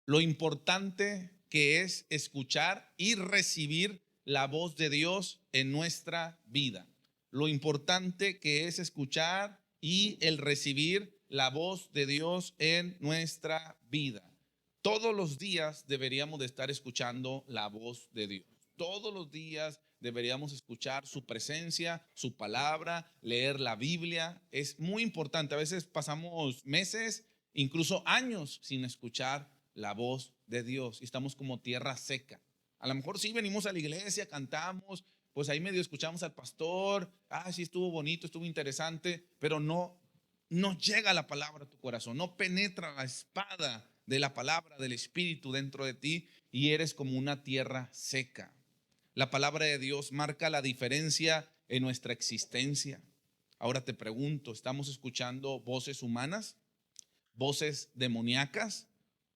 lo importante que es escuchar y recibir la voz de Dios en nuestra vida. Lo importante que es escuchar y el recibir la voz de Dios en nuestra vida. Todos los días deberíamos de estar escuchando la voz de Dios. Todos los días deberíamos escuchar su presencia, su palabra, leer la Biblia. Es muy importante. A veces pasamos meses, incluso años sin escuchar la voz de Dios y estamos como tierra seca. A lo mejor sí venimos a la iglesia, cantamos, pues ahí medio escuchamos al pastor, sí estuvo bonito, estuvo interesante, pero no llega la palabra a tu corazón, no penetra la espada de la palabra del Espíritu dentro de ti y eres como una tierra seca. La palabra de Dios marca la diferencia en nuestra existencia. Ahora te pregunto, ¿estamos escuchando voces humanas, voces demoníacas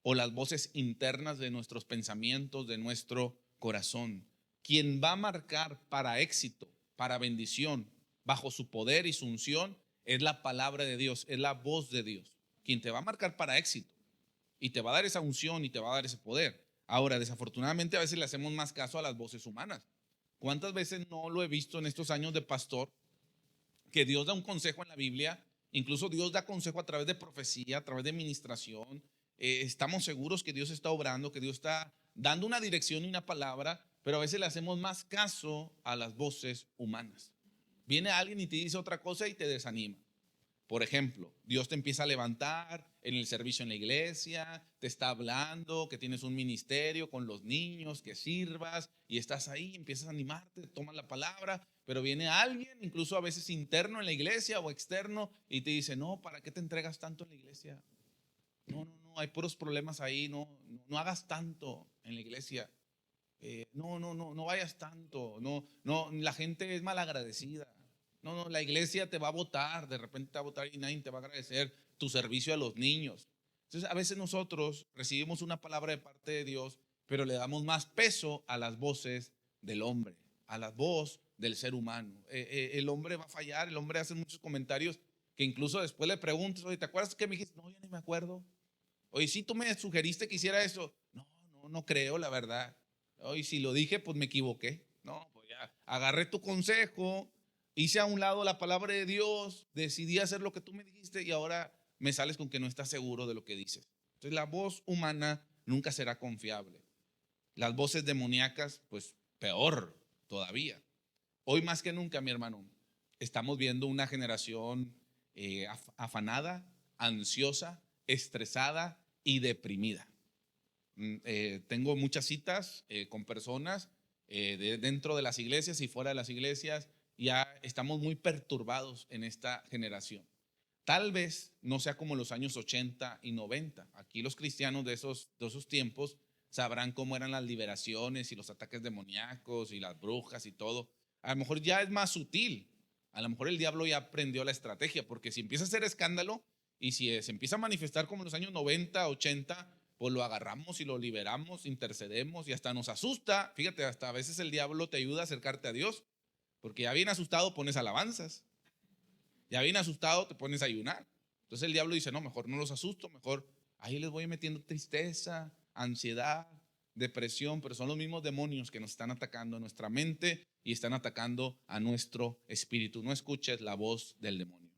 o las voces internas de nuestros pensamientos, de nuestro corazón? Quien va a marcar para éxito, para bendición, bajo su poder y su unción, es la palabra de Dios, es la voz de Dios. Quien te va a marcar para éxito y te va a dar esa unción y te va a dar ese poder. Ahora, desafortunadamente a veces le hacemos más caso a las voces humanas. ¿Cuántas veces no lo he visto en estos años de pastor que Dios da un consejo en la Biblia? Incluso Dios da consejo a través de profecía, a través de ministración. Estamos seguros que Dios está obrando, que Dios está dando una dirección y una palabra, pero a veces le hacemos más caso a las voces humanas. Viene alguien y te dice otra cosa y te desanima. Por ejemplo, Dios te empieza a levantar en el servicio en la iglesia, te está hablando, que tienes un ministerio con los niños, que sirvas y estás ahí, empiezas a animarte, tomas la palabra, pero viene alguien, incluso a veces interno en la iglesia o externo, y te dice, no, ¿para qué te entregas tanto en la iglesia? No, hay puros problemas ahí, no hagas tanto en la iglesia. No vayas tanto, la gente es malagradecida. La iglesia te va a votar, de repente te va a votar y nadie te va a agradecer tu servicio a los niños. Entonces, a veces nosotros recibimos una palabra de parte de Dios, pero le damos más peso a las voces del hombre, a la voz del ser humano. El hombre va a fallar, el hombre hace muchos comentarios que incluso después le preguntas, oye, ¿te acuerdas que me dijiste? No, yo ni me acuerdo. Oye, sí, tú me sugeriste que hiciera eso. No creo, la verdad. Oye, si lo dije, pues me equivoqué. No, pues ya, agarré tu consejo, hice a un lado la palabra de Dios, decidí hacer lo que tú me dijiste y ahora me sales con que no estás seguro de lo que dices. Entonces la voz humana nunca será confiable. Las voces demoníacas, pues peor todavía. Hoy más que nunca, mi hermano, estamos viendo una generación afanada, ansiosa, estresada y deprimida. Tengo muchas citas con personas dentro de las iglesias y fuera de las iglesias. Ya estamos muy perturbados en esta generación. Tal vez no sea como los años 80 y 90. Aquí los cristianos de esos tiempos sabrán cómo eran las liberaciones y los ataques demoníacos y las brujas y todo. A lo mejor ya es más sutil. A lo mejor el diablo ya aprendió la estrategia, porque si empieza a hacer escándalo y si se empieza a manifestar como en los años 90, 80, pues lo agarramos y lo liberamos, intercedemos y hasta nos asusta. Fíjate, hasta a veces el diablo te ayuda a acercarte a Dios, porque ya bien asustado pones alabanzas. Ya bien asustado te pones a ayunar. Entonces el diablo dice, no, mejor no los asusto, mejor ahí les voy metiendo tristeza, ansiedad, depresión, pero son los mismos demonios que nos están atacando a nuestra mente y están atacando a nuestro espíritu. No escuches la voz del demonio.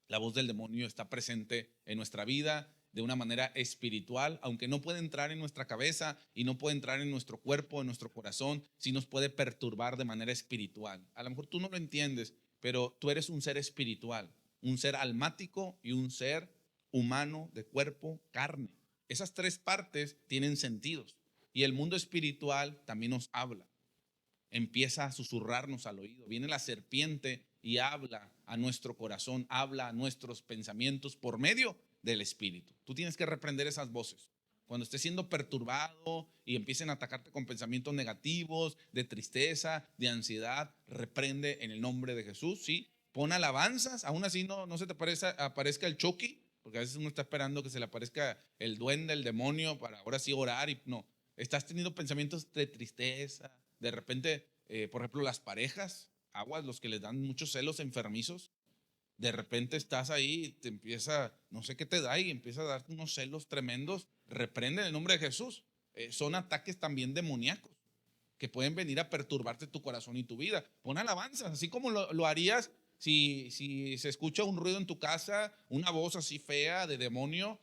La voz del demonio está presente en nuestra vida de una manera espiritual, aunque no puede entrar en nuestra cabeza y no puede entrar en nuestro cuerpo, en nuestro corazón, sí nos puede perturbar de manera espiritual. A lo mejor tú no lo entiendes, pero tú eres un ser espiritual, un ser almático y un ser humano de cuerpo, carne. Esas tres partes tienen sentidos y el mundo espiritual también nos habla. Empieza a susurrarnos al oído. Viene la serpiente y habla a nuestro corazón, habla a nuestros pensamientos por medio del Espíritu. Tú tienes que reprender esas voces. Cuando estés siendo perturbado y empiecen a atacarte con pensamientos negativos, de tristeza, de ansiedad, reprende en el nombre de Jesús, ¿sí? Pon alabanzas, aún así no se te aparezca el Chucky, porque a veces uno está esperando que se le aparezca el duende, el demonio, para ahora sí orar y no. Estás teniendo pensamientos de tristeza, de repente, por ejemplo, las parejas, aguas, los que les dan muchos celos enfermizos, De repente estás ahí, te empieza, no sé qué te da y empieza a dar unos celos tremendos. Reprende en el nombre de Jesús. Son ataques también demoníacos que pueden venir a perturbarte tu corazón y tu vida. Pon alabanzas, así como lo harías si se escucha un ruido en tu casa, una voz así fea de demonio.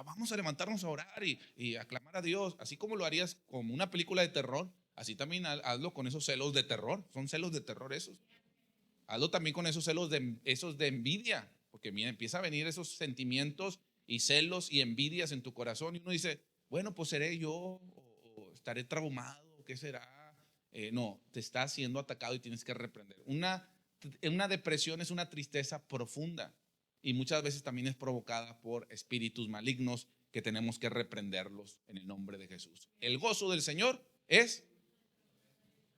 Vamos a levantarnos a orar y a clamar a Dios, así como lo harías como una película de terror. Así también hazlo con esos celos de terror. Son celos de terror esos. Hazlo también con esos celos esos de envidia, porque mira, empieza a venir esos sentimientos y celos y envidias en tu corazón y uno dice, bueno, pues seré yo o estaré traumado, ¿qué será? No, te está siendo atacado y tienes que reprender. Una depresión es una tristeza profunda y muchas veces también es provocada por espíritus malignos que tenemos que reprenderlos en el nombre de Jesús. El gozo del Señor es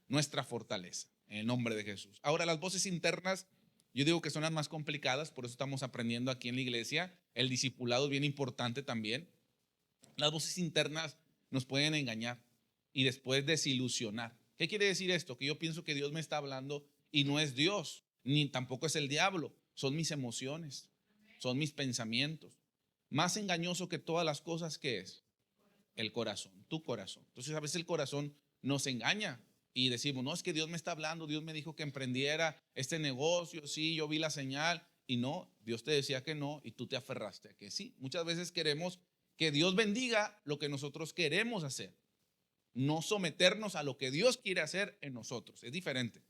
nuestra fortaleza, en el nombre de Jesús. Ahora, las voces internas, yo digo que son las más complicadas, por eso estamos aprendiendo aquí en la iglesia. El discipulado es bien importante también. Las voces internas nos pueden engañar y después desilusionar. ¿Qué quiere decir esto? Que yo pienso que Dios me está hablando y no es Dios, ni tampoco es el diablo, son mis emociones, son mis pensamientos. Más engañoso que todas las cosas, ¿qué es? El corazón, tu corazón. Entonces a veces el corazón nos engaña y decimos, no, es que Dios me está hablando, Dios me dijo que emprendiera este negocio, sí, yo vi la señal y no, Dios te decía que no y tú te aferraste a que sí. Muchas veces queremos que Dios bendiga lo que nosotros queremos hacer, no someternos a lo que Dios quiere hacer en nosotros. Es diferente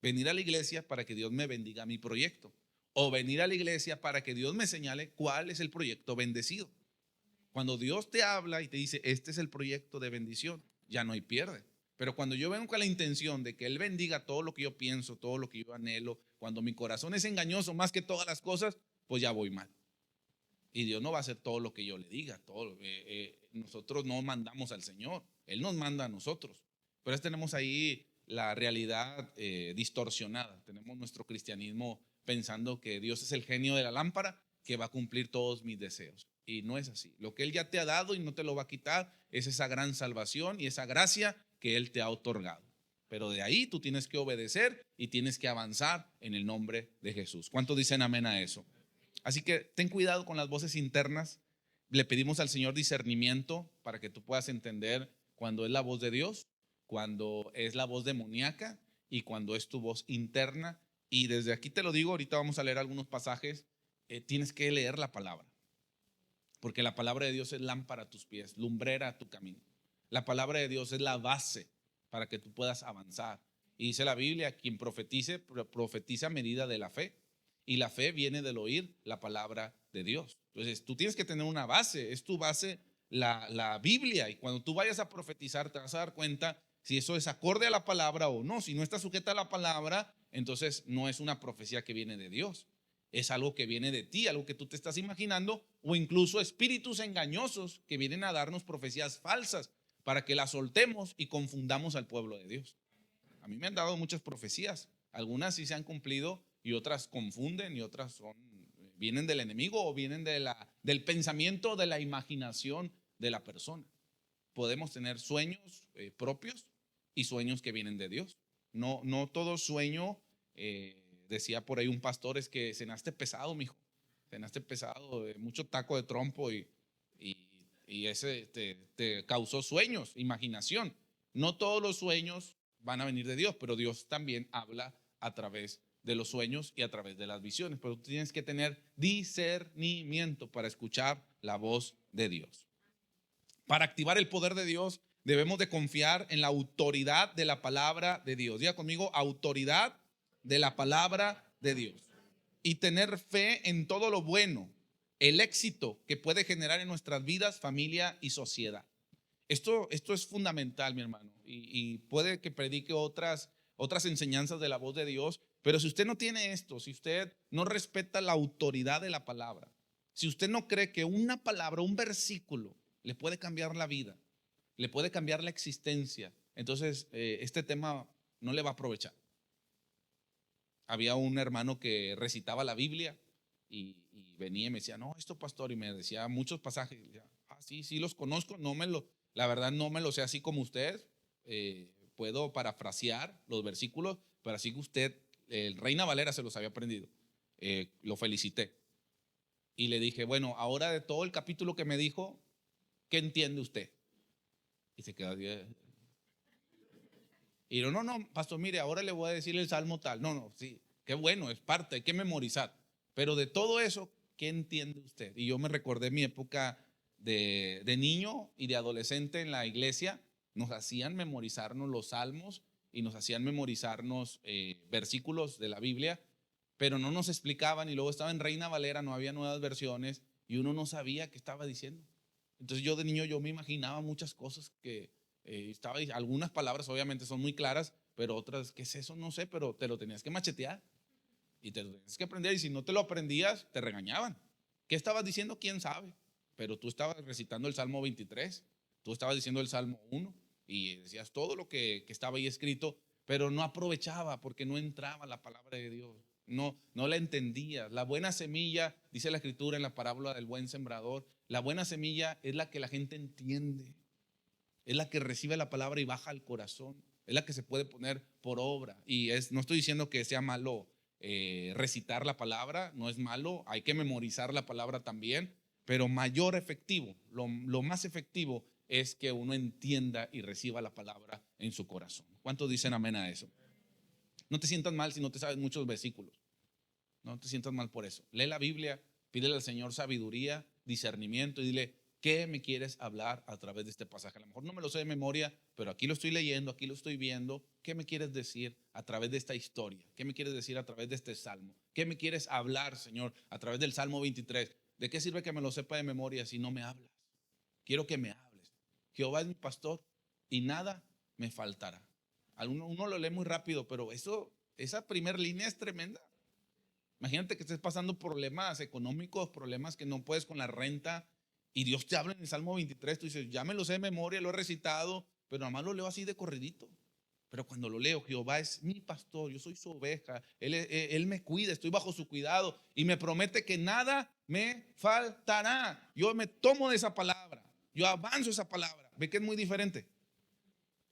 venir a la iglesia para que Dios me bendiga mi proyecto o venir a la iglesia para que Dios me señale cuál es el proyecto bendecido. Cuando Dios te habla y te dice, este es el proyecto de bendición, ya no hay pierde. Pero cuando yo vengo con la intención de que Él bendiga todo lo que yo pienso, todo lo que yo anhelo, cuando mi corazón es engañoso más que todas las cosas, pues ya voy mal. Y Dios no va a hacer todo lo que yo le diga. Nosotros no mandamos al Señor, Él nos manda a nosotros. Pero tenemos ahí la realidad distorsionada. Tenemos nuestro cristianismo pensando que Dios es el genio de la lámpara que va a cumplir todos mis deseos. Y no es así. Lo que Él ya te ha dado y no te lo va a quitar es esa gran salvación y esa gracia que Él te ha otorgado. Pero de ahí tú tienes que obedecer y tienes que avanzar en el nombre de Jesús. ¿Cuántos dicen amén a eso? Así que ten cuidado con las voces internas. Le pedimos al Señor discernimiento para que tú puedas entender cuando es la voz de Dios, cuando es la voz demoníaca y cuando es tu voz interna. Y desde aquí te lo digo, ahorita vamos a leer algunos pasajes. Tienes que leer la palabra, porque la palabra de Dios es lámpara a tus pies, lumbrera a tu camino. La palabra de Dios es la base para que tú puedas avanzar. Y dice la Biblia, quien profetice, profetiza a medida de la fe. Y la fe viene del oír la palabra de Dios. Entonces tú tienes que tener una base, es tu base la Biblia. Y cuando tú vayas a profetizar te vas a dar cuenta si eso es acorde a la palabra o no. Si no está sujeta a la palabra, entonces no es una profecía que viene de Dios. Es algo que viene de ti, algo que tú te estás imaginando, o incluso espíritus engañosos que vienen a darnos profecías falsas para que las soltemos y confundamos al pueblo de Dios. A mí me han dado muchas profecías, algunas sí se han cumplido y otras confunden y otras vienen del enemigo o vienen del pensamiento, de la imaginación de la persona. Podemos tener sueños propios y sueños que vienen de Dios. No todo sueño, decía por ahí un pastor, es que cenaste pesado, mijo. Cenaste pesado, mucho taco de trompo y ese te causó sueños, imaginación. No todos los sueños van a venir de Dios, pero Dios también habla a través de los sueños y a través de las visiones. Pero tú tienes que tener discernimiento para escuchar la voz de Dios. Para activar el poder de Dios, debemos de confiar en la autoridad de la palabra de Dios. Diga conmigo, autoridad de la palabra de Dios. Y tener fe en todo lo bueno, el éxito que puede generar en nuestras vidas, familia y sociedad. Esto es fundamental, mi hermano, y puede que predique otras enseñanzas de la voz de Dios, pero si usted no tiene esto, si usted no respeta la autoridad de la palabra, si usted no cree que una palabra, un versículo, le puede cambiar la vida, le puede cambiar la existencia, entonces este tema no le va a aprovechar. Había un hermano que recitaba la Biblia y venía y me decía, no, esto pastor, y me decía muchos pasajes. Y decía, sí los conozco, la verdad no me lo sé así como usted. Puedo parafrasear los versículos, pero así que usted, el Reina Valera se los había aprendido. lo felicité. Y le dije, bueno, ahora de todo el capítulo que me dijo, ¿qué entiende usted? Y se quedó así. Y yo, no, pastor, mire, ahora le voy a decir el salmo tal. No, sí, qué bueno, es parte, hay que memorizar. Pero de todo eso, ¿qué entiende usted? Y yo me recordé mi época de niño y de adolescente en la iglesia. Nos hacían memorizarnos los salmos y nos hacían memorizarnos versículos de la Biblia, pero no nos explicaban. Y luego estaba en Reina Valera, no había nuevas versiones y uno no sabía qué estaba diciendo. Entonces yo de niño yo me imaginaba muchas cosas que algunas palabras obviamente son muy claras, pero otras, ¿qué es eso? No sé, pero te lo tenías que machetear y te lo tenías que aprender, y si no te lo aprendías, te regañaban. ¿Qué estabas diciendo? ¿Quién sabe? Pero tú estabas recitando el Salmo 23, tú estabas diciendo el Salmo 1 y decías todo lo que estaba ahí escrito, pero no aprovechaba porque no entraba la palabra de Dios. No la entendías. La buena semilla, dice la escritura en la parábola del buen sembrador, la buena semilla es la que la gente entiende. Es la que recibe la palabra y baja al corazón. Es la que se puede poner por obra. No estoy diciendo que sea malo recitar la palabra, no es malo. Hay que memorizar la palabra también. Pero mayor efectivo, lo más efectivo es que uno entienda y reciba la palabra en su corazón. ¿Cuántos dicen amén a eso? No te sientas mal si no te sabes muchos versículos. No te sientas mal por eso. Lee la Biblia, pídele al Señor sabiduría, discernimiento y dile, ¿qué me quieres hablar a través de este pasaje? A lo mejor no me lo sé de memoria, pero aquí lo estoy leyendo, aquí lo estoy viendo. ¿Qué me quieres decir a través de esta historia? ¿Qué me quieres decir a través de este salmo? ¿Qué me quieres hablar, Señor, a través del Salmo 23? ¿De qué sirve que me lo sepa de memoria si no me hablas? Quiero que me hables. Jehová es mi pastor y nada me faltará. Uno lo lee muy rápido, pero esa primera línea es tremenda. Imagínate que estés pasando problemas económicos, problemas que no puedes con la renta, y Dios te habla en el Salmo 23. Tú dices, ya me lo sé de memoria, lo he recitado, pero nada más lo leo así de corridito. Pero cuando lo leo, Jehová es mi pastor, yo soy su oveja, él me cuida, estoy bajo su cuidado y me promete que nada me faltará. Yo me tomo de esa palabra, yo avanzo esa palabra. ¿Ve que es muy diferente?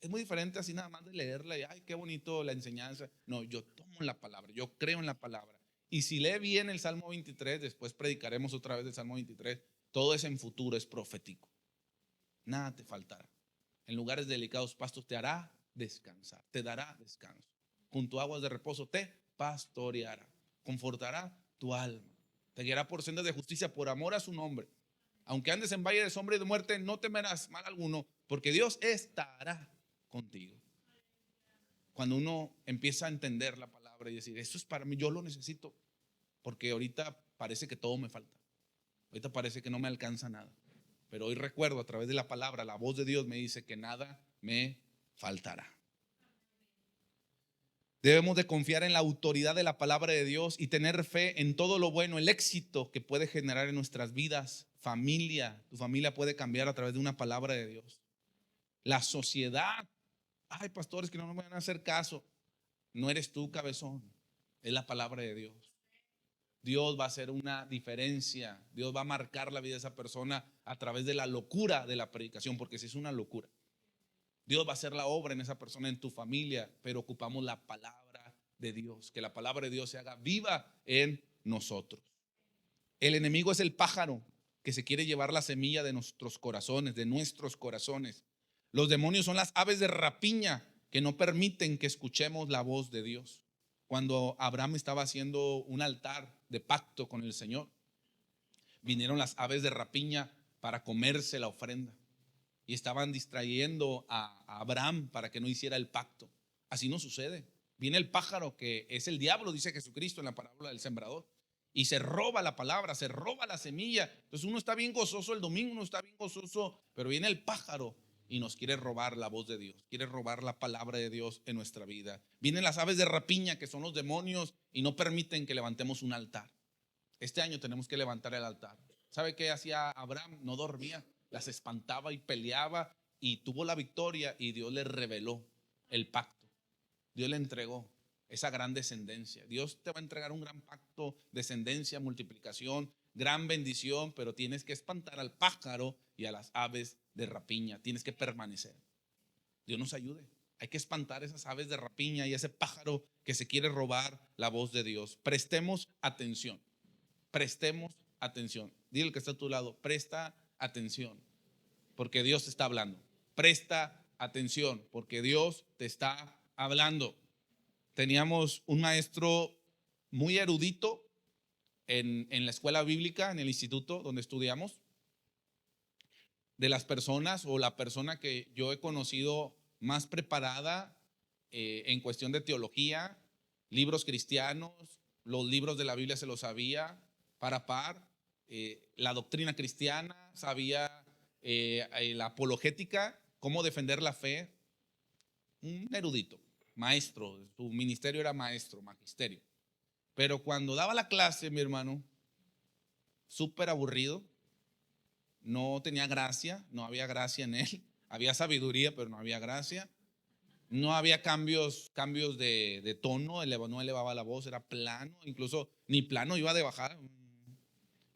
Es muy diferente así nada más de leerla y, ay, qué bonito la enseñanza. No, yo tomo la palabra, yo creo en la palabra. Y si lee bien el Salmo 23, después predicaremos otra vez del Salmo 23, todo es en futuro, es profético. Nada te faltará. En lugares delicados pastos te hará descansar, te dará descanso. Junto a aguas de reposo te pastoreará, confortará tu alma. Te guiará por sendas de justicia por amor a su nombre. Aunque andes en valle de sombra y de muerte, no temerás mal alguno, porque Dios estará contigo. Cuando uno empieza a entender la palabra y decir, esto es para mí, yo lo necesito, porque ahorita parece que todo me falta, ahorita parece que no me alcanza nada, pero hoy recuerdo a través de la palabra, la voz de Dios me dice que nada me faltará. Debemos de confiar en la autoridad de la palabra de Dios y tener fe en todo lo bueno, el éxito que puede generar en nuestras vidas. Familia, tu familia puede cambiar a través de una palabra de Dios. La sociedad, ay, pastores que no me van a hacer caso. No eres tú, cabezón, es la palabra de Dios. Dios va a hacer una diferencia. Dios va a marcar la vida de esa persona a través de la locura de la predicación, porque si es una locura, Dios va a hacer la obra en esa persona, en tu familia, pero ocupamos la palabra de Dios, que la palabra de Dios se haga viva en nosotros. El enemigo es el pájaro que se quiere llevar la semilla de nuestros corazones, de nuestros corazones. Los demonios son las aves de rapiña que no permiten que escuchemos la voz de Dios. Cuando Abraham estaba haciendo un altar de pacto con el Señor, vinieron las aves de rapiña para comerse la ofrenda y estaban distrayendo a Abraham para que no hiciera el pacto. Así no sucede. Viene el pájaro que es el diablo, dice Jesucristo en la parábola del sembrador, y se roba la palabra, se roba la semilla. Entonces uno está bien gozoso el domingo, uno está bien gozoso, pero viene el pájaro y nos quiere robar la voz de Dios, quiere robar la palabra de Dios en nuestra vida. Vienen las aves de rapiña, que son los demonios, y no permiten que levantemos un altar. Este año tenemos que levantar el altar. ¿Sabe qué hacía Abraham? No dormía, las espantaba y peleaba y tuvo la victoria, y Dios le reveló el pacto. Dios le entregó esa gran descendencia. Dios te va a entregar un gran pacto, descendencia, multiplicación, gran bendición, pero tienes que espantar al pájaro y a las aves de rapiña. Tienes que permanecer. Dios nos ayude. Hay que espantar esas aves de rapiña y ese pájaro que se quiere robar la voz de Dios. Prestemos atención. Prestemos atención. Dile al que está a tu lado, presta atención, porque Dios te está hablando. Presta atención, porque Dios te está hablando. Teníamos un maestro muy erudito en la escuela bíblica, en el instituto donde estudiamos. De las personas o la persona que yo he conocido más preparada en cuestión de teología, libros cristianos, los libros de la Biblia se los sabía par a par, la doctrina cristiana, sabía la apologética, cómo defender la fe. Un erudito, maestro, su ministerio era maestro, magisterio. Pero cuando daba la clase, mi hermano, súper aburrido, no tenía gracia, no había gracia en él. Había sabiduría, pero no había gracia. No había cambios de tono, no elevaba la voz, era plano, incluso ni plano iba de bajar.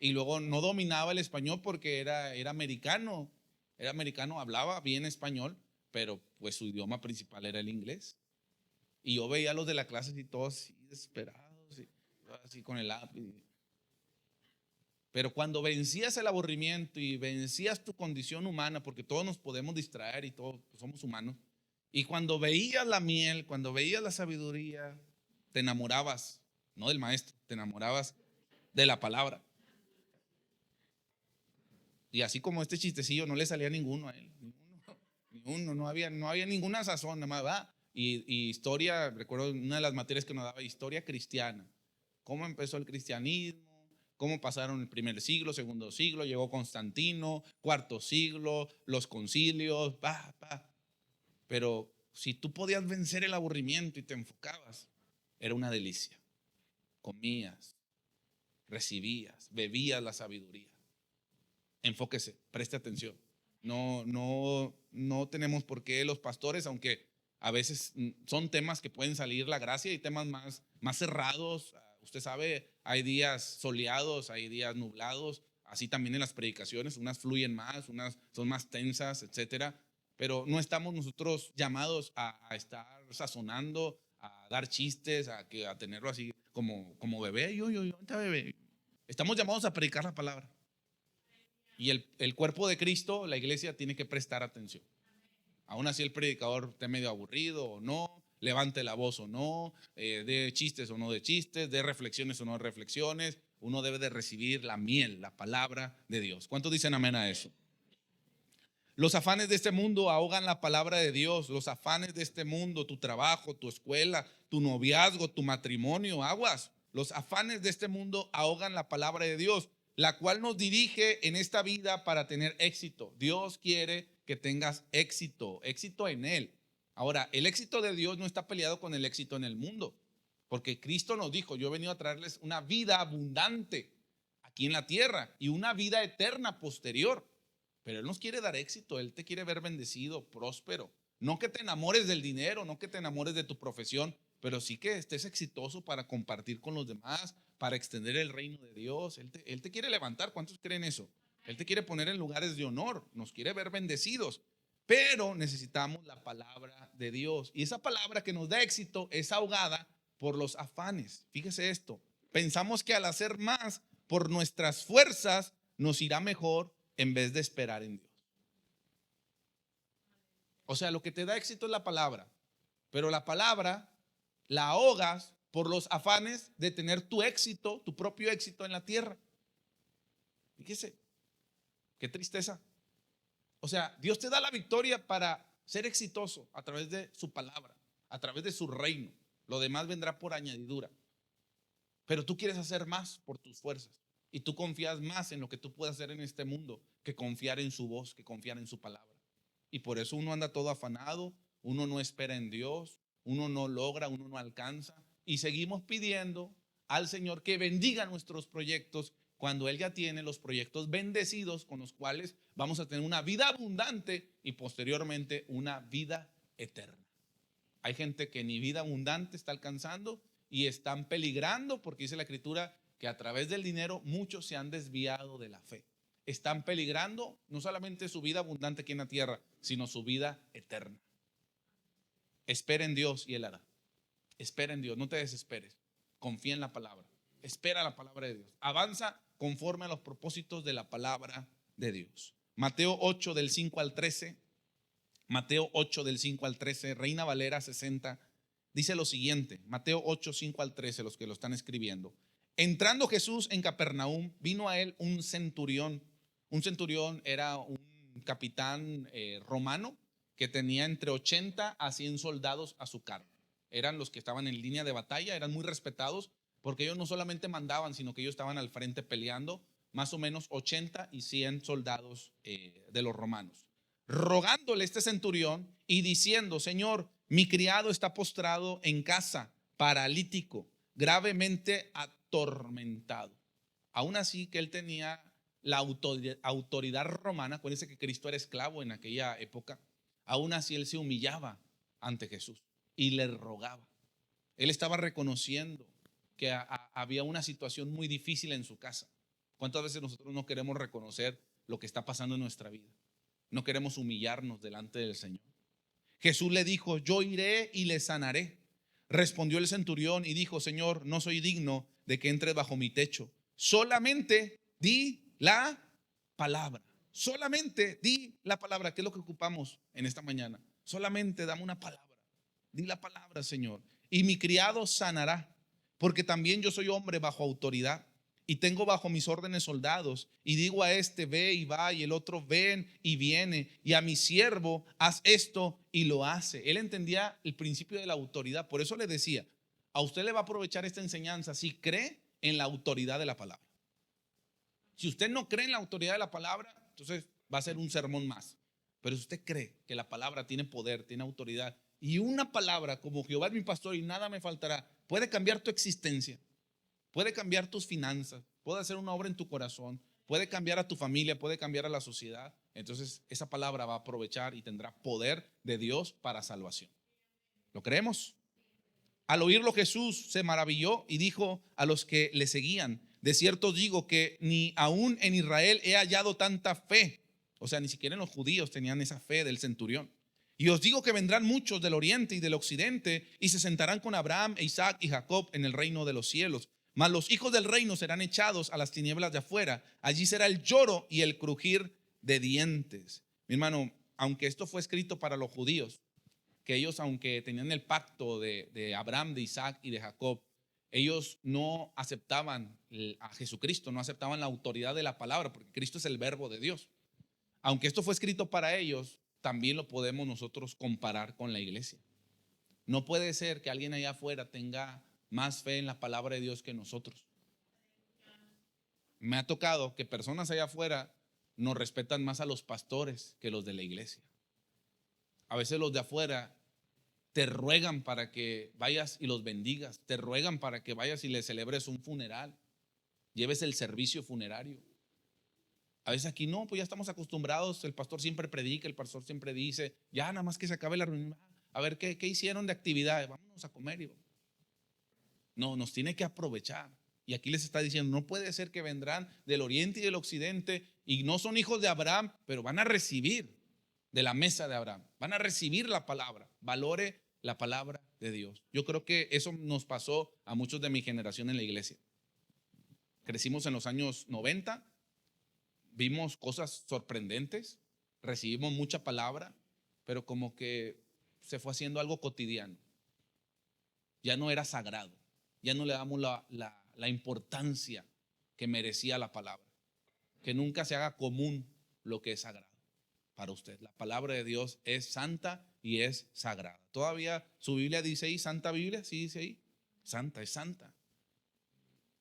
Y luego no dominaba el español porque era americano. Era americano, hablaba bien español, pero pues su idioma principal era el inglés. Y yo veía a los de la clase así todos así desesperados, así con el lápiz. Pero cuando vencías el aburrimiento y vencías tu condición humana, porque todos nos podemos distraer y todos somos humanos, y cuando veías la miel, cuando veías la sabiduría, te enamorabas, no del maestro, te enamorabas de la palabra. Y así como este chistecillo, no le salía ninguno a él, ninguno, no había ninguna sazón, nada más, ¿va? Y historia, recuerdo una de las materias que nos daba, historia cristiana, cómo empezó el cristianismo, cómo pasaron el primer siglo, segundo siglo, llegó Constantino, cuarto siglo, los concilios, Pero si tú podías vencer el aburrimiento y te enfocabas, era una delicia. Comías, recibías, bebías la sabiduría. Enfóquese, preste atención. No tenemos por qué los pastores, aunque a veces son temas que pueden salir la gracia y temas más cerrados. Usted sabe, hay días soleados, hay días nublados, así también en las predicaciones, unas fluyen más, unas son más tensas, etcétera. Pero no estamos nosotros llamados a estar sazonando, a dar chistes, a tenerlo así como bebé. Yo, bebé. Estamos llamados a predicar la palabra. Y el cuerpo de Cristo, la iglesia, tiene que prestar atención. Aún así el predicador esté medio aburrido o no, levante la voz o no, de chistes o no de chistes, de reflexiones o no de reflexiones. Uno debe de recibir la miel, la palabra de Dios. ¿Cuántos dicen amén a eso? Los afanes de este mundo ahogan la palabra de Dios. Los afanes de este mundo, tu trabajo, tu escuela, tu noviazgo, tu matrimonio, aguas. Los afanes de este mundo ahogan la palabra de Dios, la cual nos dirige en esta vida para tener éxito. Dios quiere que tengas éxito en Él. Ahora, el éxito de Dios no está peleado con el éxito en el mundo, porque Cristo nos dijo: yo he venido a traerles una vida abundante aquí en la tierra y una vida eterna posterior. Pero Él nos quiere dar éxito, Él te quiere ver bendecido, próspero. No que te enamores del dinero, no que te enamores de tu profesión, pero sí que estés exitoso para compartir con los demás, para extender el reino de Dios. Él te quiere levantar. ¿Cuántos creen eso? Él te quiere poner en lugares de honor, nos quiere ver bendecidos. Pero necesitamos la palabra de Dios. Y esa palabra que nos da éxito es ahogada por los afanes. Fíjese esto. Pensamos que al hacer más por nuestras fuerzas nos irá mejor en vez de esperar en Dios. O sea, lo que te da éxito es la palabra, pero la palabra la ahogas por los afanes de tener tu éxito, tu propio éxito en la tierra. Fíjese, qué tristeza. O sea, Dios te da la victoria para ser exitoso a través de su palabra, a través de su reino. Lo demás vendrá por añadidura. Pero tú quieres hacer más por tus fuerzas y tú confías más en lo que tú puedes hacer en este mundo que confiar en su voz, que confiar en su palabra. Y por eso uno anda todo afanado, uno no espera en Dios, uno no logra, uno no alcanza. Y seguimos pidiendo al Señor que bendiga nuestros proyectos cuando Él ya tiene los proyectos bendecidos con los cuales vamos a tener una vida abundante y posteriormente una vida eterna. Hay gente que ni vida abundante está alcanzando y están peligrando, porque dice la Escritura que a través del dinero muchos se han desviado de la fe. Están peligrando no solamente su vida abundante aquí en la tierra, sino su vida eterna. Espera en Dios y Él hará. Espera en Dios, no te desesperes. Confía en la palabra. Espera la palabra de Dios. Avanza conforme a los propósitos de la palabra de Dios. Mateo 8 del 5 al 13. Mateo 8 del 5 al 13, Reina Valera 60, dice lo siguiente. Mateo 8, 5 al 13, los que lo están escribiendo. Entrando Jesús en Capernaum, vino a él un centurión. Un centurión era un capitán romano que tenía entre 80 a 100 soldados a su cargo. Eran los que estaban en línea de batalla, eran muy respetados porque ellos no solamente mandaban, sino que ellos estaban al frente peleando, más o menos 80 y 100 soldados de los romanos. Rogándole este centurión y diciendo: Señor, mi criado está postrado en casa, paralítico, gravemente atormentado. Aún así que él tenía la autoridad romana. Acuérdense que Cristo era esclavo en aquella época. Aún así él se humillaba ante Jesús y le rogaba. Él estaba reconociendo que había una situación muy difícil en su casa. ¿Cuántas veces nosotros no queremos reconocer lo que está pasando en nuestra vida? No queremos humillarnos delante del Señor. Jesús le dijo: yo iré y le sanaré. Respondió el centurión y dijo: Señor, no soy digno de que entres bajo mi techo. Solamente di la palabra. Solamente di la palabra. ¿Qué es lo que ocupamos en esta mañana? Solamente dame una palabra. Di la palabra, Señor, y mi criado sanará, porque también yo soy hombre bajo autoridad y tengo bajo mis órdenes soldados, y digo a este: ve y va, y el otro: ven y viene, y a mi siervo: haz esto, y lo hace. Él entendía el principio de la autoridad. Por eso le decía: a usted le va a aprovechar esta enseñanza si cree en la autoridad de la palabra. Si usted no cree en la autoridad de la palabra, entonces va a ser un sermón más. Pero si usted cree que la palabra tiene poder, tiene autoridad, y una palabra como Jehová es mi pastor y nada me faltará, puede cambiar tu existencia, puede cambiar tus finanzas, puede hacer una obra en tu corazón, puede cambiar a tu familia, puede cambiar a la sociedad. Entonces esa palabra va a aprovechar y tendrá poder de Dios para salvación. ¿Lo creemos? Al oírlo, Jesús se maravilló y dijo a los que le seguían: de cierto os digo que ni aún en Israel he hallado tanta fe. O sea, ni siquiera en los judíos tenían esa fe del centurión. Y os digo que vendrán muchos del oriente y del occidente y se sentarán con Abraham, Isaac y Jacob en el reino de los cielos. Mas los hijos del reino serán echados a las tinieblas de afuera. Allí será el lloro y el crujir de dientes. Mi hermano, aunque esto fue escrito para los judíos, que ellos, aunque tenían el pacto de Abraham, de Isaac y de Jacob, ellos no aceptaban a Jesucristo, no aceptaban la autoridad de la palabra, porque Cristo es el verbo de Dios. Aunque esto fue escrito para ellos, también lo podemos nosotros comparar con la iglesia. No puede ser que alguien allá afuera tenga más fe en la palabra de Dios que nosotros. Me ha tocado que personas allá afuera nos respetan más a los pastores que los de la iglesia. A veces los de afuera te ruegan para que vayas y los bendigas, te ruegan para que vayas y les celebres un funeral, lleves el servicio funerario. A veces aquí no, pues ya estamos acostumbrados, el pastor siempre predica, el pastor siempre dice: ya nada más que se acabe la reunión, a ver qué hicieron de actividades, vámonos a comer. No, nos tiene que aprovechar. Y aquí les está diciendo: no puede ser que vendrán del oriente y del occidente y no son hijos de Abraham, pero van a recibir de la mesa de Abraham, van a recibir la palabra. Valore la palabra de Dios. Yo creo que eso nos pasó a muchos de mi generación en la iglesia. Crecimos en los años 90, vimos cosas sorprendentes, recibimos mucha palabra, pero como que se fue haciendo algo cotidiano. Ya no era sagrado, ya no le damos la importancia que merecía la palabra. Que nunca se haga común lo que es sagrado para usted. La palabra de Dios es santa y es sagrada. Todavía su Biblia dice ahí, Santa Biblia, sí dice ahí, santa, es santa.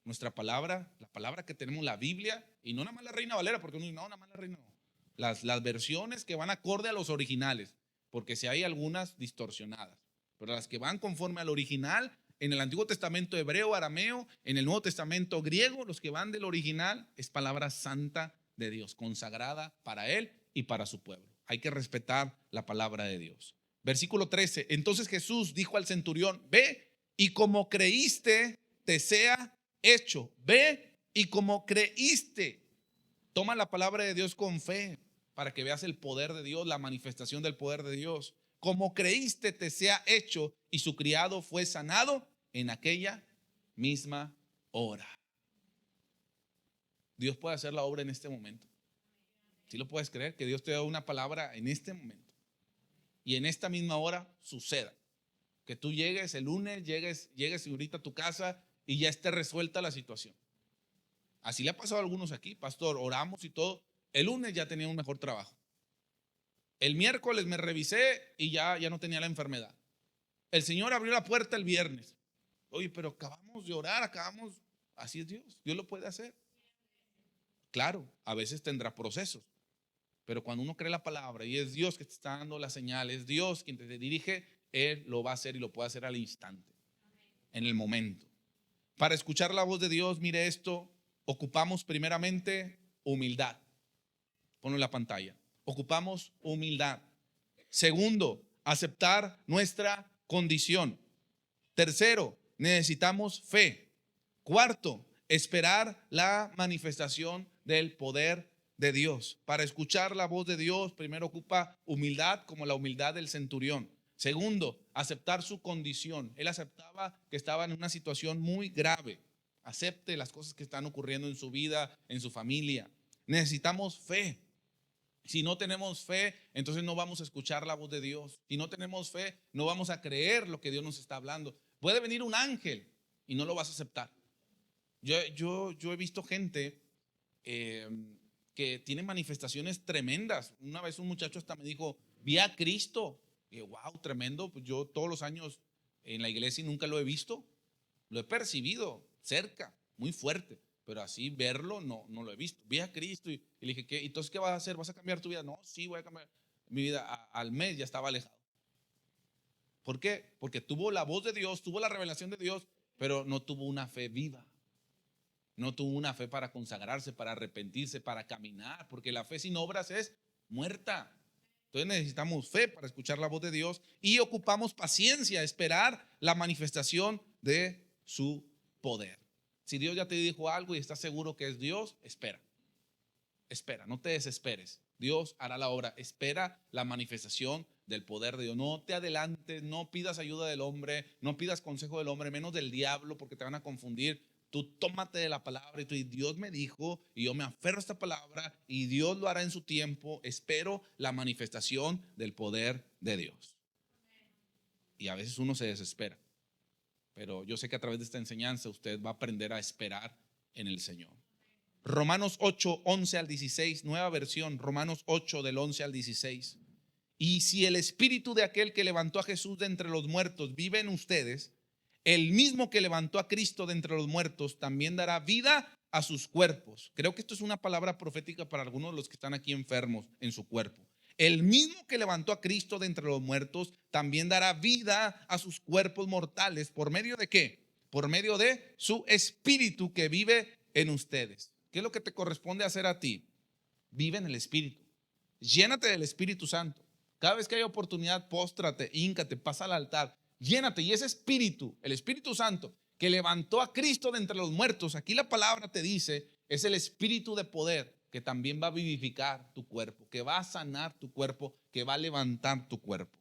Nuestra palabra, la palabra que tenemos, la Biblia, y no nada más la Reina Valera, porque no, nada más la Reina, no. Las versiones que van acorde a los originales, porque si hay algunas distorsionadas, pero las que van conforme al original, en el Antiguo Testamento hebreo, arameo, en el Nuevo Testamento griego, los que van del original, es palabra santa de Dios, consagrada para Él y para su pueblo. Hay que respetar la palabra de Dios. Versículo 13, entonces Jesús dijo al centurión: ve y como creíste te sea hecho. Ve y como creíste. Toma la palabra de Dios con fe para que veas el poder de Dios, la manifestación del poder de Dios. como creíste te sea hecho, y su criado fue sanado en aquella misma hora. Dios puede hacer la obra en este momento. ¿Sí lo puedes creer? Que Dios te da una palabra en este momento y en esta misma hora suceda. Que tú llegues el lunes, llegues ahorita a tu casa y ya esté resuelta la situación. Así le ha pasado a algunos aquí, pastor, oramos y todo. El lunes ya tenía un mejor trabajo. El miércoles me revisé y ya no tenía la enfermedad. El Señor abrió la puerta el viernes. Oye, pero acabamos de orar, así es Dios. Dios lo puede hacer. Claro, a veces tendrá procesos, pero cuando uno cree la palabra y es Dios que te está dando la señal, es Dios quien te dirige, Él lo va a hacer y lo puede hacer al instante, en el momento. Para escuchar la voz de Dios, mire esto, ocupamos primeramente humildad. Ponlo en la pantalla. Ocupamos humildad. Segundo, aceptar nuestra condición. Tercero, necesitamos fe. Cuarto, esperar la manifestación del poder de Dios. Para escuchar la voz de Dios, primero ocupa humildad, como la humildad del centurión. Segundo, aceptar su condición. Él aceptaba que estaba en una situación muy grave. Acepte las cosas que están ocurriendo en su vida, en su familia. Necesitamos fe. Si no tenemos fe, entonces no vamos a escuchar la voz de Dios. Si no tenemos fe, no vamos a creer lo que Dios nos está hablando. Puede venir un ángel y no lo vas a aceptar. Yo he visto gente que tiene manifestaciones tremendas. Una vez un muchacho hasta me dijo, vi a Cristo. Y yo, wow, tremendo. Pues yo todos los años en la iglesia y nunca lo he visto. Lo he percibido cerca, muy fuerte, pero así verlo no lo he visto. Vi a Cristo y le dije, ¿qué? Entonces, ¿qué vas a hacer? ¿Vas a cambiar tu vida? No, sí, voy a cambiar mi vida. Al mes ya estaba alejado. ¿Por qué? Porque tuvo la voz de Dios, tuvo la revelación de Dios, pero no tuvo una fe viva. No tuvo una fe para consagrarse, para arrepentirse, para caminar, porque la fe sin obras es muerta. Entonces necesitamos fe para escuchar la voz de Dios y ocupamos paciencia, esperar la manifestación de su poder. Si Dios ya te dijo algo y estás seguro que es Dios, espera. Espera, no te desesperes. Dios hará la obra. Espera la manifestación del poder de Dios. No te adelantes, no pidas ayuda del hombre, no pidas consejo del hombre, menos del diablo, porque te van a confundir. Tú tómate de la palabra y tú, y Dios me dijo, y yo me aferro a esta palabra, y Dios lo hará en su tiempo. Espero la manifestación del poder de Dios. Y a veces uno se desespera, pero yo sé que a través de esta enseñanza usted va a aprender a esperar en el Señor. Romanos 8, 11 al 16, nueva versión, Romanos 8 del 11 al 16. Y si el espíritu de aquel que levantó a Jesús de entre los muertos vive en ustedes, el mismo que levantó a Cristo de entre los muertos también dará vida a sus cuerpos. Creo que esto es una palabra profética para algunos de los que están aquí enfermos en su cuerpo. El mismo que levantó a Cristo de entre los muertos también dará vida a sus cuerpos mortales. ¿Por medio de qué? Por medio de su espíritu que vive en ustedes. ¿Qué es lo que te corresponde hacer a ti? Vive en el Espíritu. Llénate del Espíritu Santo. Cada vez que hay oportunidad, póstrate, híncate, pasa al altar. Llénate. Y ese Espíritu, el Espíritu Santo, que levantó a Cristo de entre los muertos, aquí la palabra te dice, es el Espíritu de poder que también va a vivificar tu cuerpo, que va a sanar tu cuerpo, que va a levantar tu cuerpo.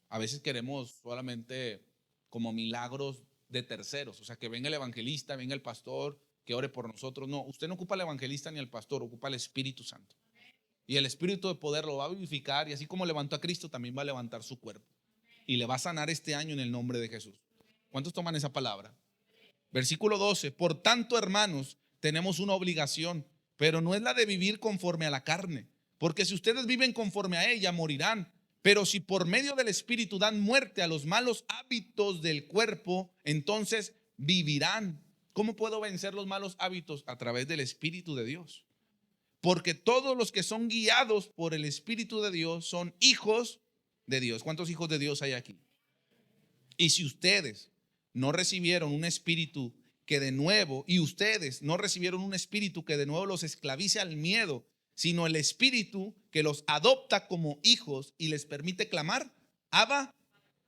A veces queremos solamente como milagros de terceros, o sea, que venga el evangelista, venga el pastor, que ore por nosotros. No, usted no ocupa al evangelista ni al pastor, ocupa al Espíritu Santo. Y el Espíritu de poder lo va a vivificar, y así como levantó a Cristo, también va a levantar su cuerpo. Y le va a sanar este año en el nombre de Jesús. ¿Cuántos toman esa palabra? Versículo 12. Por tanto, hermanos, tenemos una obligación, pero no es la de vivir conforme a la carne, porque si ustedes viven conforme a ella, morirán. Pero si por medio del Espíritu dan muerte a los malos hábitos del cuerpo, entonces vivirán. ¿Cómo puedo vencer los malos hábitos? A través del Espíritu de Dios. Porque todos los que son guiados por el Espíritu de Dios son hijos de Dios. ¿Cuántos hijos de Dios hay aquí? Y si ustedes no recibieron un espíritu que de nuevo, y ustedes no recibieron un espíritu que de nuevo los esclavice al miedo, sino el espíritu que los adopta como hijos y les permite clamar, Abba,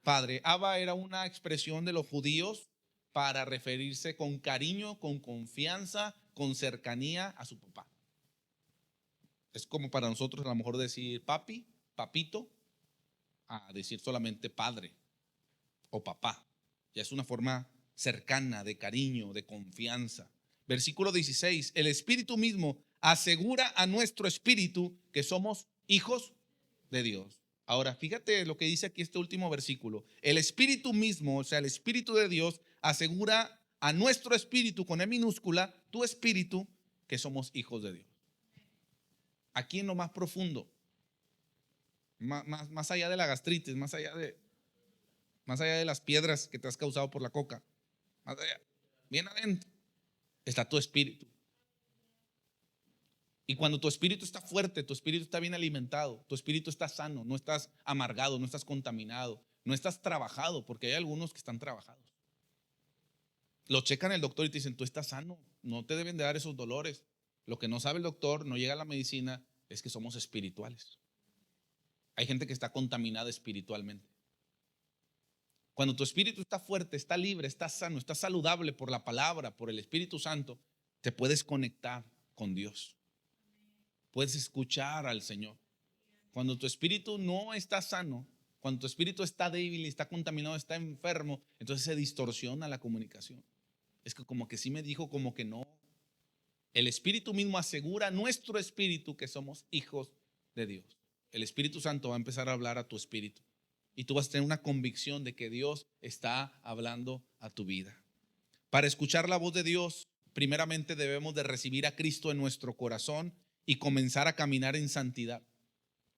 Padre. Abba era una expresión de los judíos para referirse con cariño, con confianza, con cercanía a su papá. Es como para nosotros a lo mejor decir papi, papito, a decir solamente padre o papá. Ya es una forma cercana, de cariño, de confianza. Versículo 16, el Espíritu mismo asegura a nuestro espíritu que somos hijos de Dios. Ahora, fíjate lo que dice aquí este último versículo. El Espíritu mismo, o sea, el Espíritu de Dios, asegura a nuestro espíritu, con E minúscula, tu espíritu, que somos hijos de Dios. Aquí en lo más profundo, más allá de la gastritis, más allá de las piedras que te has causado por la coca, más allá, bien adentro, está tu espíritu. Y cuando tu espíritu está fuerte, tu espíritu está bien alimentado, tu espíritu está sano, no estás amargado, no estás contaminado, no estás trabajado, porque hay algunos que están trabajados. Lo checan el doctor y te dicen, tú estás sano, no te deben de dar esos dolores. Lo que no sabe el doctor, no llega a la medicina, es que somos espirituales. Hay gente que está contaminada espiritualmente. Cuando tu espíritu está fuerte, está libre, está sano, está saludable por la palabra, por el Espíritu Santo, te puedes conectar con Dios. Puedes escuchar al Señor. Cuando tu espíritu no está sano, cuando tu espíritu está débil, está contaminado, está enfermo, entonces se distorsiona la comunicación. Es que como que sí me dijo, como que no. El Espíritu mismo asegura a nuestro espíritu que somos hijos de Dios. El Espíritu Santo va a empezar a hablar a tu espíritu y tú vas a tener una convicción de que Dios está hablando a tu vida. Para escuchar la voz de Dios, primeramente debemos de recibir a Cristo en nuestro corazón y comenzar a caminar en santidad.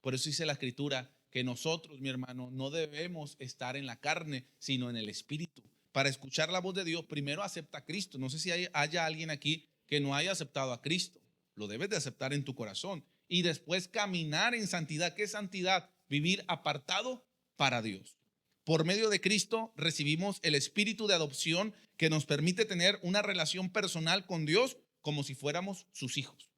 Por eso dice la Escritura que nosotros, mi hermano, no debemos estar en la carne, sino en el Espíritu. Para escuchar la voz de Dios, primero acepta a Cristo. No sé si haya alguien aquí que no haya aceptado a Cristo. Lo debes de aceptar en tu corazón. Y después caminar en santidad. ¿Qué es santidad? Vivir apartado para Dios. Por medio de Cristo recibimos el espíritu de adopción que nos permite tener una relación personal con Dios como si fuéramos sus hijos.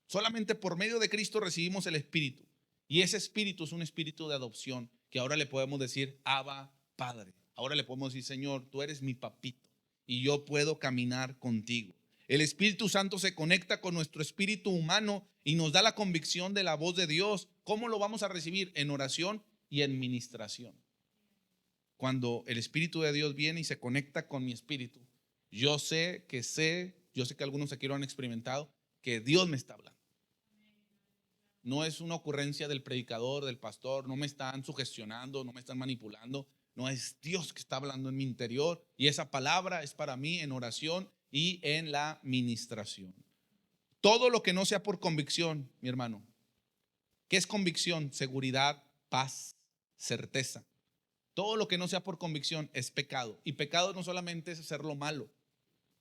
Solamente por medio de Cristo recibimos el espíritu. Y ese espíritu es un espíritu de adopción que ahora le podemos decir, Abba, Padre. Ahora le podemos decir, Señor, tú eres mi papito y yo puedo caminar contigo. El Espíritu Santo se conecta con nuestro espíritu humano y nos da la convicción de la voz de Dios. ¿Cómo lo vamos a recibir? En oración y en ministración. Cuando el Espíritu de Dios viene y se conecta con mi espíritu, yo sé que algunos aquí lo han experimentado, que Dios me está hablando. No es una ocurrencia del predicador, del pastor, no me están sugestionando, no me están manipulando. No, es Dios que está hablando en mi interior y esa palabra es para mí en oración y en la ministración. Todo lo que no sea por convicción, mi hermano. ¿Qué es convicción? Seguridad, paz, certeza. Todo lo que no sea por convicción es pecado. Y pecado no solamente es hacer lo malo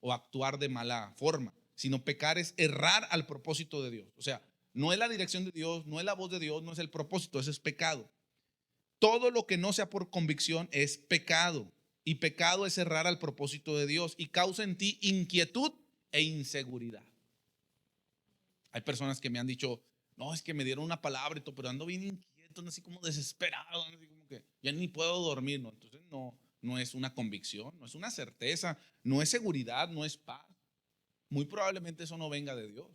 o actuar de mala forma, sino pecar es errar al propósito de Dios. O sea, no es la dirección de Dios, no es la voz de Dios, no es el propósito, eso es pecado. Todo lo que no sea por convicción es pecado. Y pecado es errar al propósito de Dios y causa en ti inquietud e inseguridad. Hay personas que me han dicho, no, es que me dieron una palabra, pero ando bien inquieto, así como desesperado, así como que ya ni puedo dormir. ¿No? Entonces no es una convicción, no es una certeza, no es seguridad, no es paz. Muy probablemente eso no venga de Dios.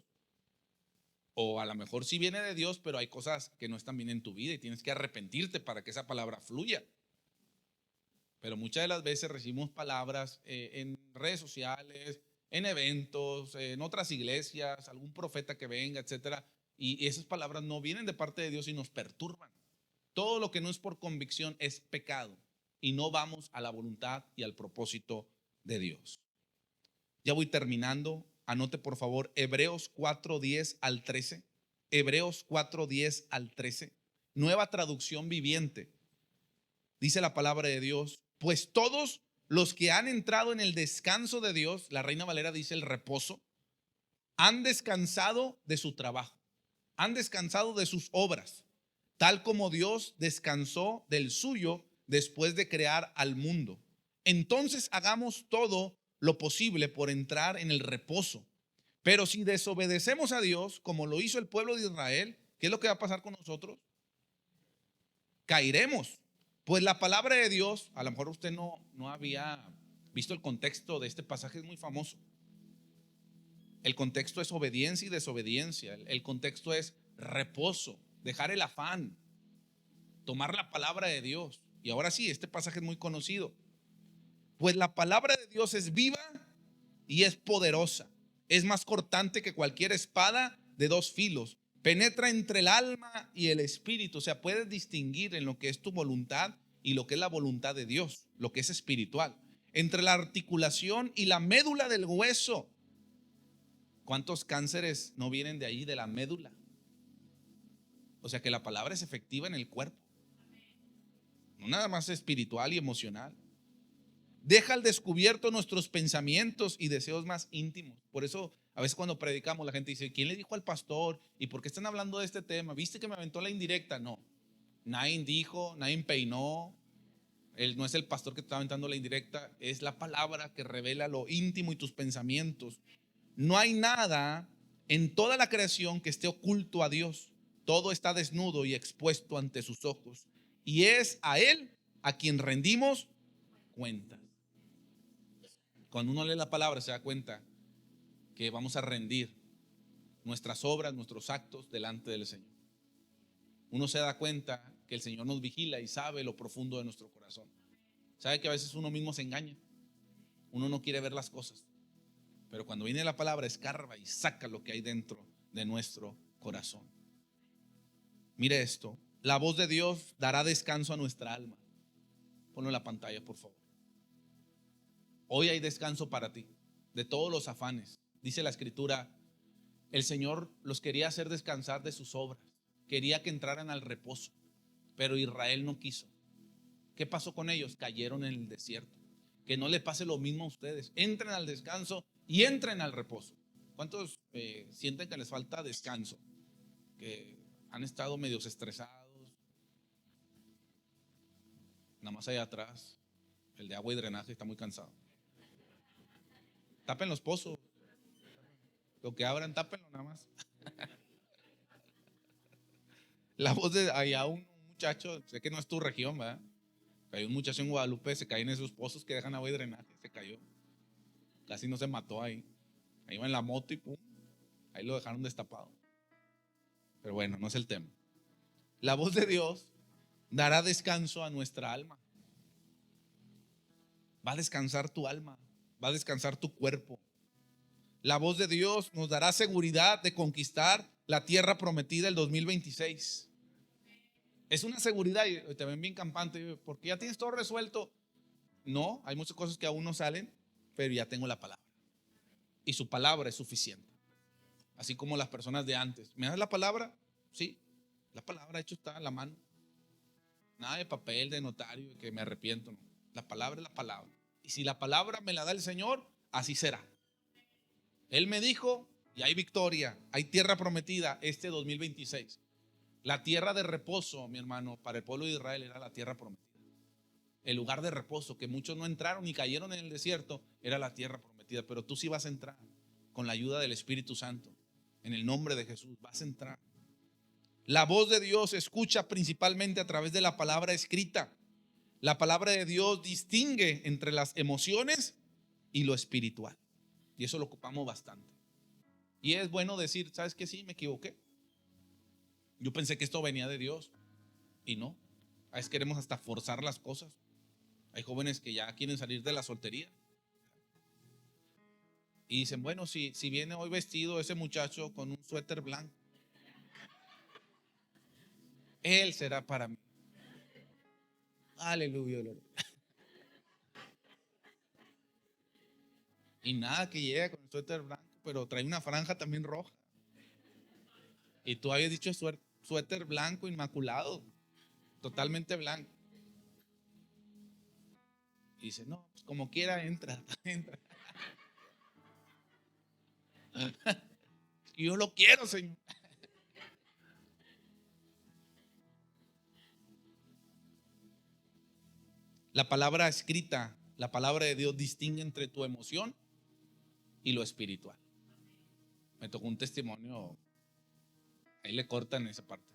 O a lo mejor sí viene de Dios, pero hay cosas que no están bien en tu vida y tienes que arrepentirte para que esa palabra fluya. Pero muchas de las veces recibimos palabras en redes sociales, en eventos, en otras iglesias, algún profeta que venga, etcétera. Y esas palabras no vienen de parte de Dios y nos perturban. Todo lo que no es por convicción es pecado y no vamos a la voluntad y al propósito de Dios. Ya voy terminando. Anote por favor Hebreos 4:10 al 13. Hebreos 4:10 al 13. Nueva traducción viviente. Dice la palabra de Dios, pues todos los que han entrado en el descanso de Dios, la Reina Valera dice el reposo, han descansado de su trabajo, han descansado de sus obras, tal como Dios descansó del suyo después de crear al mundo. Entonces hagamos todo lo posible por entrar en el reposo. Pero si desobedecemos a Dios, como lo hizo el pueblo de Israel, ¿qué es lo que va a pasar con nosotros? Caeremos. Pues la palabra de Dios, a lo mejor usted no había visto el contexto de este pasaje, es muy famoso. El contexto es obediencia y desobediencia. El contexto es reposo, dejar el afán. tomar la palabra de Dios. Y ahora sí, este pasaje es muy conocido. Pues la palabra de Dios es viva y es poderosa. Es más cortante que cualquier espada de dos filos. Penetra entre el alma y el espíritu. O sea, puedes distinguir en lo que es tu voluntad y lo que es la voluntad de Dios, lo que es espiritual. Entre la articulación y la médula del hueso. ¿Cuántos cánceres no vienen de ahí, de la médula? O sea que la palabra es efectiva en el cuerpo, no nada más espiritual y emocional. Deja al descubierto nuestros pensamientos y deseos más íntimos. Por eso a veces cuando predicamos la gente dice: ¿quién le dijo al pastor? ¿Y por qué están hablando de este tema? ¿Viste que me aventó la indirecta? No, nadie dijo, nadie peinó. Él no es el pastor que te está aventando la indirecta, es la palabra que revela lo íntimo y tus pensamientos. No hay nada en toda la creación que esté oculto a Dios. Todo está desnudo y expuesto ante sus ojos. Y es a Él a quien rendimos cuentas. Cuando uno lee la palabra se da cuenta que vamos a rendir nuestras obras, nuestros actos delante del Señor. Uno se da cuenta que el Señor nos vigila y sabe lo profundo de nuestro corazón. Sabe que a veces uno mismo se engaña. Uno no quiere ver las cosas. Pero cuando viene la palabra, escarba y saca lo que hay dentro de nuestro corazón. Mire esto: la voz de Dios dará descanso a nuestra alma. Ponlo en la pantalla, por favor. Hoy hay descanso para ti de todos los afanes. Dice la escritura: el Señor los quería hacer descansar de sus obras, quería que entraran al reposo, pero Israel no quiso. ¿Qué pasó con ellos? Cayeron en el desierto. Que no le pase lo mismo a ustedes. Entren al descanso y entren al reposo. ¿Cuántos sienten que les falta descanso? Que han estado medios estresados. Nada más allá atrás, el de agua y drenaje está muy cansado. Tapen los pozos. Lo que abran, tápenlo nada más. La voz de allá un muchacho, sé que no es tu región, ¿verdad? Hay un muchacho en Guadalupe, se cae en esos pozos que dejan agua y drenaje. Se cayó. Casi no se mató ahí. Ahí iba en la moto y pum. Ahí lo dejaron destapado. Pero bueno, no es el tema. La voz de Dios dará descanso a nuestra alma. Va a descansar tu alma. Va a descansar tu cuerpo. La voz de Dios nos dará seguridad de conquistar la tierra prometida el 2026. Es una seguridad y te ven bien campante porque ya tienes todo resuelto. No, hay muchas cosas que aún no salen, pero ya tengo la palabra. Y su palabra es suficiente. Así como las personas de antes. ¿Me das la palabra? Sí, la palabra hecho está en la mano. Nada de papel, de notario, que me arrepiento. No. La palabra es la palabra. Y si la palabra me la da el Señor, así será. Él me dijo, y hay victoria, hay tierra prometida este 2026. La tierra de reposo, mi hermano, para el pueblo de Israel era la tierra prometida. El lugar de reposo, que muchos no entraron y cayeron en el desierto, era la tierra prometida. Pero tú sí vas a entrar con la ayuda del Espíritu Santo. En el nombre de Jesús vas a entrar. La voz de Dios se escucha principalmente a través de la palabra escrita. La palabra de Dios distingue entre las emociones y lo espiritual. Y eso lo ocupamos bastante. Y es bueno decir, ¿sabes qué? Sí, me equivoqué. Yo pensé que esto venía de Dios y no. A veces queremos hasta forzar las cosas. Hay jóvenes que ya quieren salir de la soltería y dicen, bueno, si viene hoy vestido ese muchacho con un suéter blanco, él será para mí. Aleluya. Y nada, que llega con el suéter blanco, pero trae una franja también roja. Y tú habías dicho suéter blanco inmaculado, totalmente blanco. Y dice, no, pues como quiera entra, entra. Y yo lo quiero, Señor. La palabra escrita, la palabra de Dios distingue entre tu emoción y lo espiritual. Me tocó un testimonio, ahí le cortan esa parte,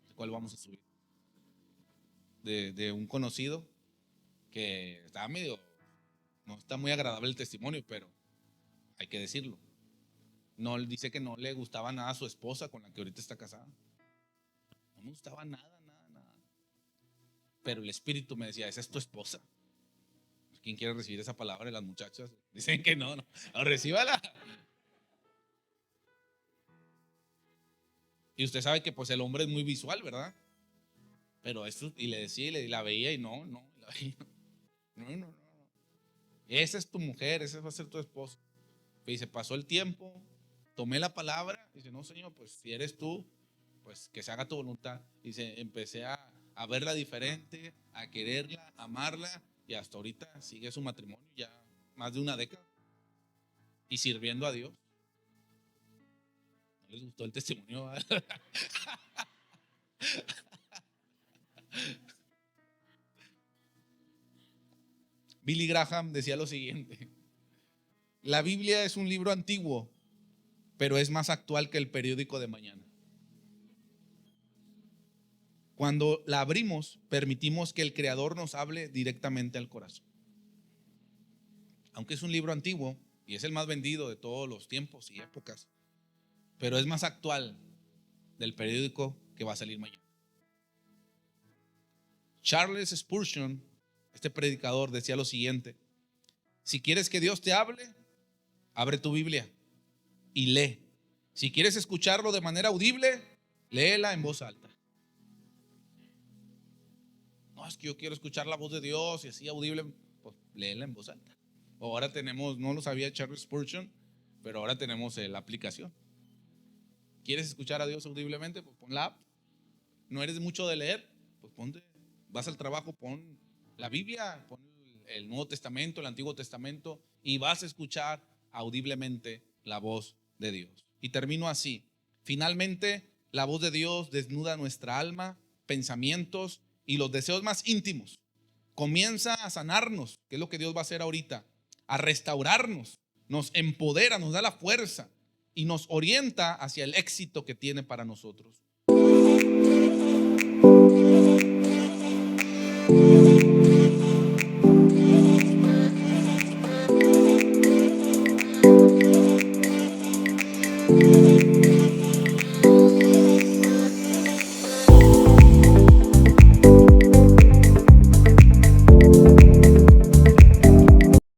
el cual vamos a subir, de un conocido que estaba medio, no está muy agradable el testimonio, pero hay que decirlo. No, él dice que no le gustaba nada a su esposa con la que ahorita está casada. No me gustaba nada, nada, nada. pero el Espíritu me decía, esa es tu esposa. ¿Quién quiere recibir esa palabra de las muchachas? Dicen que no, no, recíbala. Y usted sabe que pues el hombre es muy visual, ¿verdad? Pero esto, y le decía, y la veía y no, la veía. No. Esa es tu mujer, esa va a ser tu esposa. Y se pasó el tiempo, tomé la palabra, y dice, no, Señor, pues si eres tú, pues que se haga tu voluntad. Y empecé a verla diferente, a quererla, a amarla, y hasta ahorita sigue su matrimonio ya más de una década y sirviendo a Dios. ¿No les gustó el testimonio? Billy Graham decía lo siguiente: la Biblia es un libro antiguo, pero es más actual que el periódico de mañana. Cuando la abrimos, permitimos que el Creador nos hable directamente al corazón. Aunque es un libro antiguo y es el más vendido de todos los tiempos y épocas, pero es más actual del periódico que va a salir mañana. Charles Spurgeon, este predicador, decía lo siguiente: si quieres que Dios te hable, abre tu Biblia y lee. Si quieres escucharlo de manera audible, léela en voz alta. No, es que yo quiero escuchar la voz de Dios y así audible, pues léela en voz alta. Ahora tenemos, no lo sabía Charles Spurgeon, pero ahora tenemos la aplicación. ¿Quieres escuchar a Dios audiblemente? Pues pon la app. ¿No eres mucho de leer? Pues ponte, vas al trabajo, pon la Biblia, pon el Nuevo Testamento, el Antiguo Testamento, y vas a escuchar audiblemente la voz de Dios. Y termino así: finalmente, la voz de Dios desnuda nuestra alma, pensamientos y los deseos más íntimos. Comienza a sanarnos, que es lo que Dios va a hacer ahorita, a restaurarnos, nos empodera, nos da la fuerza y nos orienta hacia el éxito que tiene para nosotros.